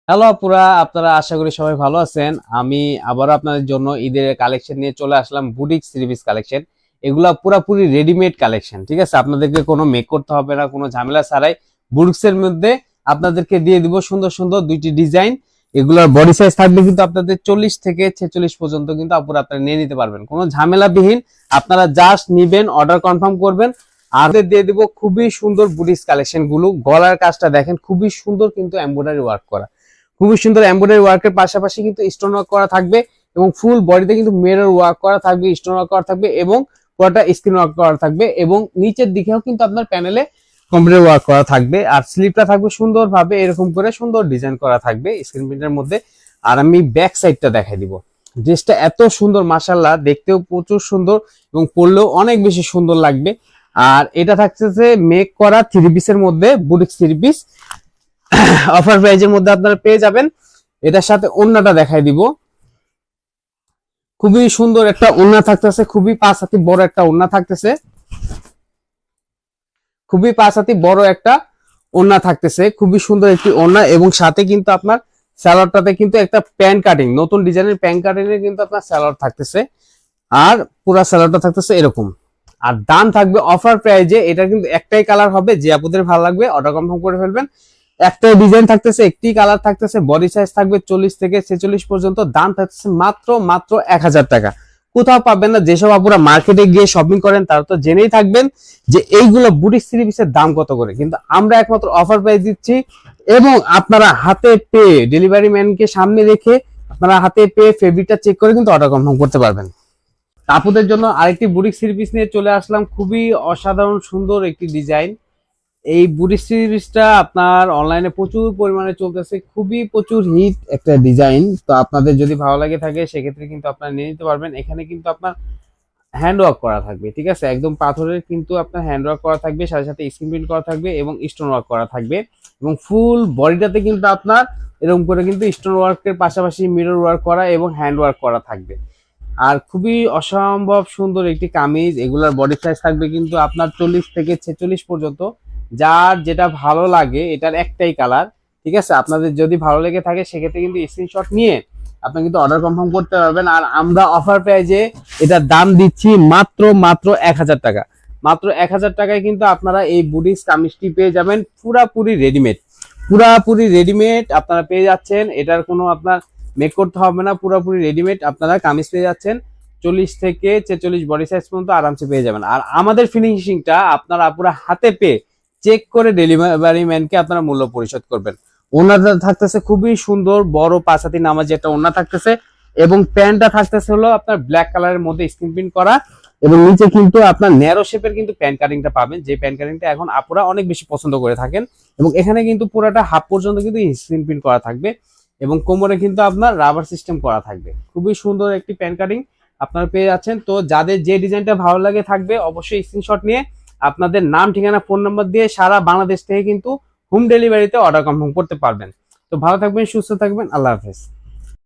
Hello আপুরা, আপনারা আশা করি সবাই ভালো আছেন। আমি আবারও আপনাদের জন্য ঈদের কালেকশন নিয়ে চলে আসলাম। বুটিক থ্রি পিস কালেকশন, এগুলা পুরাপুরি রেডিমেড কালেকশন। ঠিক আছে, আপনাদেরকে কোনো মেক করতে হবে না, কোনো ঝামেলা ছাড়াই বুটিক্সের মধ্যে আপনাদেরকে দিয়ে দিব সুন্দর সুন্দর দুইটি ডিজাইন। এগুলোর বডি সাইজ থাকবে কিন্তু আপনাদের 40 থেকে 46 পর্যন্ত, কিন্তু আপুরা আপনারা নিয়ে নিতে পারবেন কোনো ঝামেলাবিহীন। আপনারা জাস্ট নিবেন, অর্ডার কনফার্ম করবেন, আর দিয়ে দিব খুবই সুন্দর বুটিক্স কালেকশন গুলো। গলার কাজটা দেখেন, খুবই সুন্দর কিন্তু এমব্রয়ডারি ওয়ার্ক করা, খুবই সুন্দর এমব্রয়ডারি ওয়ার্কের পাশাপাশি কিন্তু স্টোন ওয়ার্ক করা থাকবে, এবং ফুল বডিতে কিন্তু মিরর ওয়ার্ক করা থাকবে, স্টোন ওয়ার্ক করা থাকবে, এবং পুরোটা স্ক্রিন ওয়ার্ক করা থাকবে, এবং নিচের দিকেও কিন্তু আপনার প্যানেলে কম্পিউটার ওয়ার্ক করা থাকবে। আর স্লিপটা থাকবে সুন্দরভাবে এরকম করে সুন্দর ডিজাইন করা থাকবে স্ক্রিন প্রিন্টের মধ্যে। আর আমি ব্যাক সাইডটা দেখাই দিব। ড্রেসটা এত সুন্দর, মাশাআল্লাহ, দেখতেও প্রচুর সুন্দর এবং পরলেও অনেক বেশি সুন্দর লাগবে। আর এটা থাকতেছে মেক করা থ্রি পিসের মধ্যে, বুটিক থ্রি পিস অফার প্রাইজের মধ্যে আপনারা পেয়ে যাবেন। এটার সাথে ওড়নাটা দেখাই দিব। খুবই সুন্দর একটা ওড়না থাকতেছে, খুবই 5 হাতি বড় একটা ওড়না থাকতেছে, খুবই 5 হাতি বড় একটা ওড়না থাকতেছে, খুবই সুন্দর একটি ওড়না। এবং সাথে কিন্তু আপনার সালোয়ারটাতে কিন্তু একটা প্যান্ট কাটিং, নতুন ডিজাইনের প্যান্ট কাটিং এর কিন্তু আপনার সালোয়ার থাকতেছে। আর পুরো সালোয়ারটা থাকতেছে এরকম। আর দাম থাকবে অফার প্রাইজে। এটা কিন্তু একটাই কালার হবে, যে আপনাদের ভালো লাগবে অর্ডার কনফার্ম করে ফেলবেন। একটাই ডিজাইন থাকতেছে, একটি কালার থাকতেছে, বডি সাইজ থাকবে 40 থেকে 46 পর্যন্ত। দাম থাকতেছে মাত্র 1000 টাকা। কোথাও পাবেন না। যেসব আপুরা মার্কেটে গিয়ে শপিং করেন তারা তো জেনেই থাকবেন যে এইগুলো বুটিক থ্রি পিসের দাম কত করে, কিন্তু আমরা একমাত্র অফার প্রাইস দিচ্ছি। এবং আপনারা হাতে পেয়ে, ডেলিভারি ম্যানকে সামনে রেখে আপনারা হাতে পেয়ে ফেব্রিকটা চেক করে কিন্তু অর্ডার কনফার্ম করতে পারবেন। আপুদের জন্য আরেকটি বুটিক থ্রি পিস নিয়ে চলে আসলাম, খুবই অসাধারণ সুন্দর একটি ডিজাইন। এই বুটিক থ্রি পিসটা আপনার অনলাইনে প্রচুর পরিমাণে চলতেছে, খুবই প্রচুর হিট একটা ডিজাইন। তো আপনাদের যদি ভালো লাগে থাকে সেক্ষেত্রে কিন্তু আপনারা নিয়ে নিতে পারবেন। এখানে কিন্তু আপনার হ্যান্ড ওয়ার্ক করা থাকবে, ঠিক আছে, একদম পাথরের কিন্তু আপনার হ্যান্ড ওয়ার্ক করা থাকবে, সাথে সাথে স্ক্রিন প্রিন্ট করা থাকবে এবং স্টোন ওয়ার্ক করা থাকবে। এবং ফুল বডিটাতে কিন্তু আপনার এরকম করে কিন্তু স্টোন ওয়ার্কের পাশাপাশি মিরর ওয়ার্ক করা এবং হ্যান্ড ওয়ার্ক করা থাকবে। আর খুবই অসম্ভব সুন্দর একটি কামিজ। এগুলার বডি সাইজ থাকবে কিন্তু আপনার 40 থেকে 46 পর্যন্ত। যার যেটা ভালো লাগে, এটার একটাই কালার, ঠিক আছে। আপনাদের যদি ভালো লেগে থাকে সেক্ষেত্রে কিন্তু স্ক্রিনশট নিয়ে আপনি কিন্তু অর্ডার কনফার্ম করতে পারবেন। আর আমরা অফার প্রাইজে এটার দাম দিচ্ছি মাত্র 1000 টাকা। মাত্র 1000 টাকায় কিন্তু আপনারা এই বুটিক্স কামিজটি পেয়ে যাবেন পুরাপুরি রেডিমেড। পুরাপুরি রেডিমেড আপনারা পেয়ে যাচ্ছেন। এটার কোনো আপনার মেক করতে হবে না, পুরোপুরি রেডিমেড আপনারা কামিজ পেয়ে যাচ্ছেন। 40 থেকে 46 বডি সাইজ পর্যন্ত আরামসে পেয়ে যাবেন। আর আমাদের ফিনিশিংটা আপনারা পুরো হাতে পেয়ে চেক করে ডেলিভারি ম্যানকে আপনারা মূল্য পরিশোধ করবেন। ওনাটা থাকতেছে খুবই সুন্দর বড় 5 হাতি নামাজি একটা ওনা থাকতেছে, এবং প্যান্টটা থাকতেছে হলো আপনার ব্ল্যাক কালারের মধ্যে স্ক্রিন প্রিন্ট করা, এবং নিচে কিন্তু আপনার ন্যারো শেপের কিন্তু প্যান্ট কাটিংটা পাবেন, যে প্যান্ট কাটিংটা এখন আপুরা অনেক বেশি পছন্দ করে থাকেন। এবং এখানে কিন্তু পুরোটা হাফ পর্যন্ত কিন্তু স্ক্রিন প্রিন্ট করা থাকবে, এবং কোমরে কিন্তু আপনার রাবার সিস্টেম করা থাকবে। খুবই সুন্দর একটি প্যান্ট কাটিং আপনারা পেয়ে যাচ্ছেন। তো যাদের যে ডিজাইনটা ভালো লাগে থাকবে অবশ্যই স্ক্রিনশট নিয়ে আপনাদের নাম, ঠিকানা, ফোন নাম্বার দিয়ে সারা বাংলাদেশ থেকে কিন্তু হোম ডেলিভারিতে অর্ডার কনফার্ম করতে পারবেন। তো ভালো থাকবেন, সুস্থ থাকবেন, আল্লাহ হাফেজ।